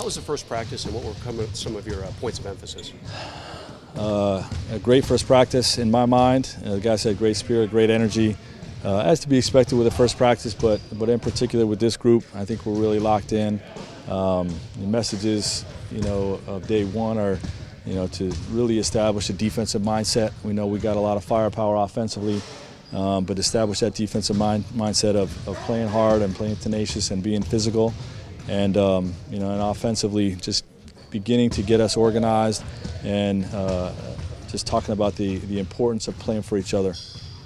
How was the first practice, and what were some of your points of emphasis? A great first practice in my mind. The guys had great spirit, great energy, as to be expected with the first practice, but in particular with this group, I think we're really locked in. The messages, of day one are, to really establish a defensive mindset. We know we got a lot of firepower offensively, but establish that defensive mindset of playing hard and playing tenacious and being physical, and and offensively just beginning to get us organized and just talking about the importance of playing for each other.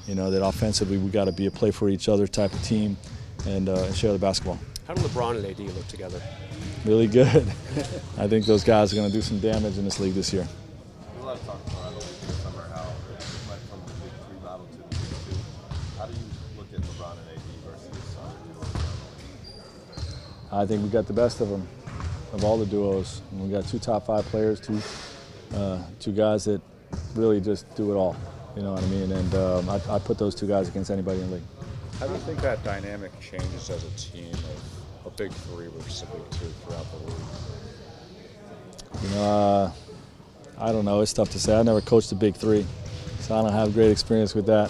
That offensively we got to be a play for each other type of team and share the basketball. How do LeBron and AD look together? Really good. I think those guys are going to do some damage in this league this year. There's a lot of talk around the league this summer how it went from the Big 3 battle to the Big 2. How do you look at LeBron and AD versus other duos? I think we got the best of them, of all the duos. And we got two top 5 players, two guys that really just do it all. You know what I mean? And I put those two guys against anybody in the league. How do you think that dynamic changes as a team of a Big 3 versus a Big 2 throughout the league? I don't know. It's tough to say. I never coached a Big 3, so I don't have great experience with that.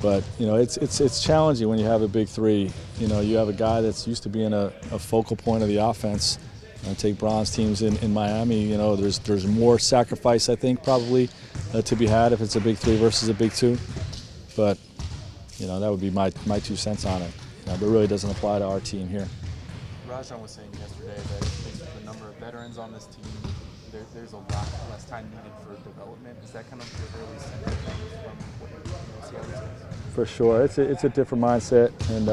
But it's challenging when you have a Big 3. You have a guy that's used to being a focal point of the offense. Take bronze teams in Miami. There's more sacrifice, I think, probably to be had if it's a Big 3 versus a Big 2. But that would be my 2 cents on it. But it really doesn't apply to our team here. Rajon was saying yesterday that because of the number of veterans on this team, there's a lot less time needed for development. Is that kind of your early sense from what you see on this team? For sure, it's a different mindset, and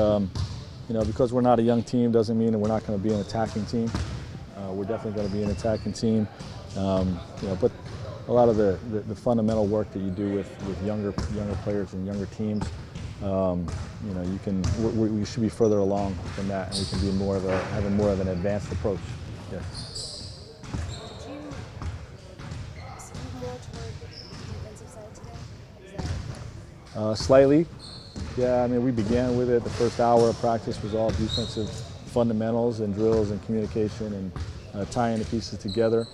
because we're not a young team doesn't mean that we're not going to be an attacking team. We're definitely going to be an attacking team, but a lot of the fundamental work that you do with younger players and younger teams, we should be further along than that, and we can be having more of an advanced approach. Yes. Did you speed more toward the defensive side today? Slightly. Yeah, we began with it. The first hour of practice was all defensive fundamentals and drills and communication and tying the pieces together,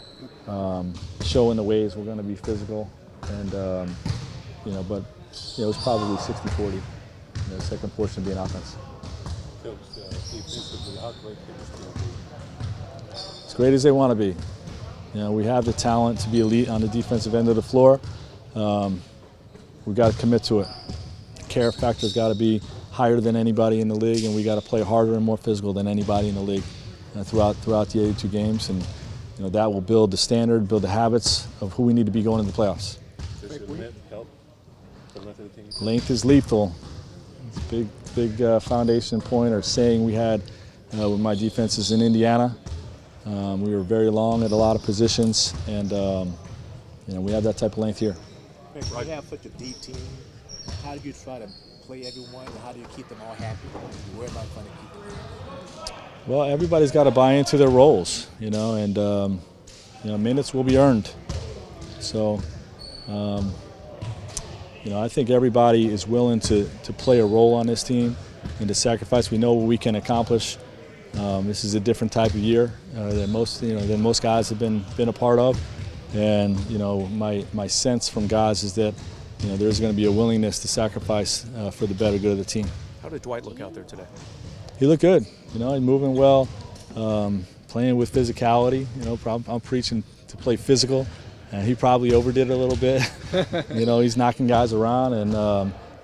showing the ways we're going to be physical, and but it was probably 60-40. The second portion being offense. As great as they want to be. We have the talent to be elite on the defensive end of the floor. We've got to commit to it. Care factor's got to be higher than anybody in the league, and we got to play harder and more physical than anybody in the league throughout the 82 games, and that will build the standard, build the habits of who we need to be going into the playoffs. Does your length help the length of the team? Length is lethal. It's a big foundation point or saying we had with my defenses in Indiana. We were very long at a lot of positions, and we have that type of length here. When you have such a deep team, how do you try to play everyone, and how do you keep them all happy? Where am I trying to keep them? Well, everybody's got to buy into their roles, and minutes will be earned. So, I think everybody is willing to play a role on this team and to sacrifice. We know what we can accomplish. This is a different type of year than most guys have been a part of, and my sense from guys is that there's going to be a willingness to sacrifice for the better good of the team. How did Dwight look out there today? He looked good. He's moving well, playing with physicality. I'm preaching to play physical, and he probably overdid it a little bit. He's knocking guys around, and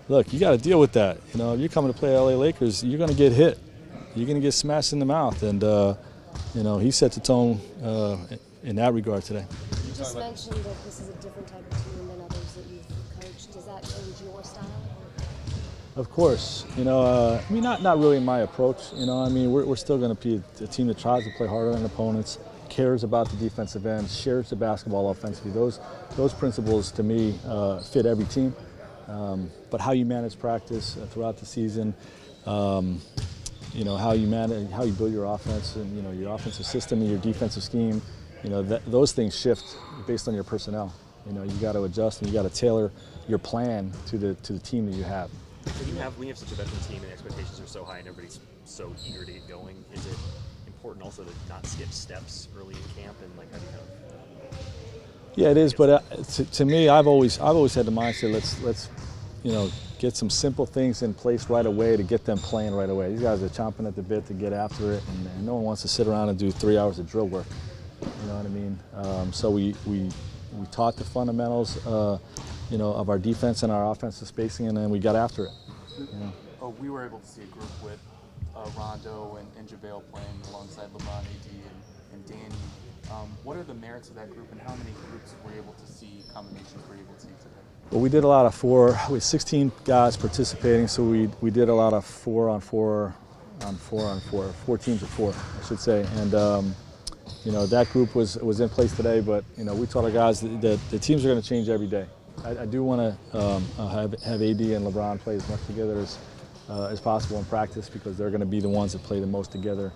look, you got to deal with that. If you're coming to play LA Lakers, you're going to get hit. You're going to get smashed in the mouth, and he set the tone in that regard today. You just mentioned that this is a different type of team than others that you've coached. Does that change your style? Of course, not really my approach. We're still going to be a team that tries to play harder than opponents, cares about the defensive end, shares the basketball offensively. Those principles to me fit every team. But how you manage practice throughout the season, how you build your offense and your offensive system and your defensive scheme, those things shift based on your personnel. You got to adjust and you got to tailor your plan to the team that you have. When you have such a veteran team and expectations are so high and everybody's so eager to get going, is it important also to not skip steps early in camp, and like how do you kind of? Yeah, it is. But to me, I've always had the mindset, let's get some simple things in place right away to get them playing right away. These guys are chomping at the bit to get after it, and no one wants to sit around and do 3 hours of drill work. You know what I mean? So we taught the fundamentals, of our defense and our offensive spacing, and then we got after it. Oh, we were able to see a group with Rondo and JaVale playing alongside LeBron, AD, and Danny. What are the merits of that group, and how many groups were you able to see, combinations were you able to see today? Well, we did a lot of we had 16 guys participating, so we did a lot of 4 teams of 4, I should say. And that group was in place today, but we told our guys that the teams are going to change every day. I do want to have AD and LeBron play as much together as possible in practice, because they're going to be the ones that play the most together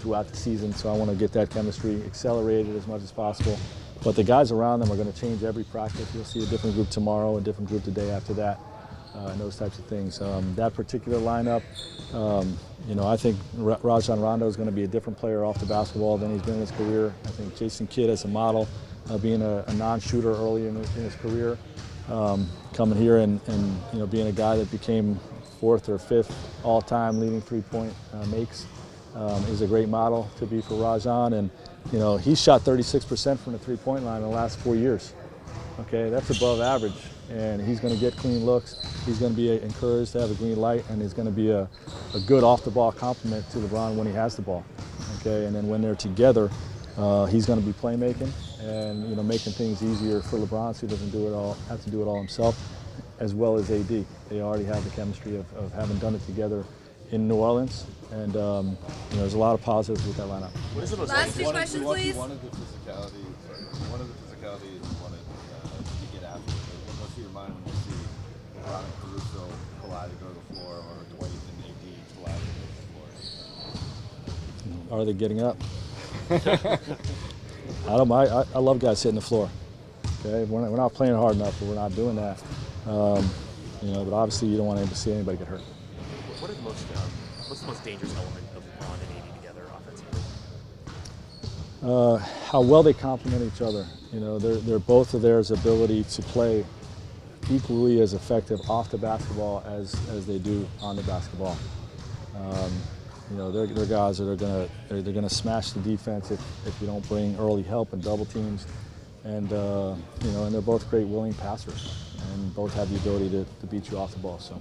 throughout the season. So I want to get that chemistry accelerated as much as possible. But the guys around them are going to change every practice. You'll see a different group tomorrow, a different group the day after that, and those types of things. That particular lineup, I think Rajon Rondo is going to be a different player off the basketball than he's been in his career. I think Jason Kidd as a model, being a non-shooter early in his career, coming here and being a guy that became 4th or 5th all-time leading three-point makes, is a great model to be for Rajon. And he's shot 36% from the three-point line in the last 4 years. Okay, that's above average, and he's going to get clean looks. He's going to be encouraged to have a green light, and he's going to be a good off-the-ball complement to LeBron when he has the ball. Okay, and then when they're together, he's going to be playmaking and making things easier for LeBron, so he doesn't have to do it all himself, as well as AD. They already have the chemistry of having done it together in New Orleans, and there's a lot of positives with that lineup. What is the most Last 2 questions, please. One of the physicality is wanted to get after it. What's your mind when you see LeBron and Caruso collide to go to the floor, or Dwight and AD collide to go to the floor? Are they getting up? I love guys hitting the floor. Okay, we're not playing hard enough, but we're not doing that. But obviously you don't want to see anybody get hurt. What are the what's the most dangerous element of LeBron and AD together offensively? How well they complement each other. They're both of theirs ability to play equally as effective off the basketball as they do on the basketball. They're guys that are gonna smash the defense if you don't bring early help and double teams, and and they're both great willing passers, and both have the ability to beat you off the ball. So.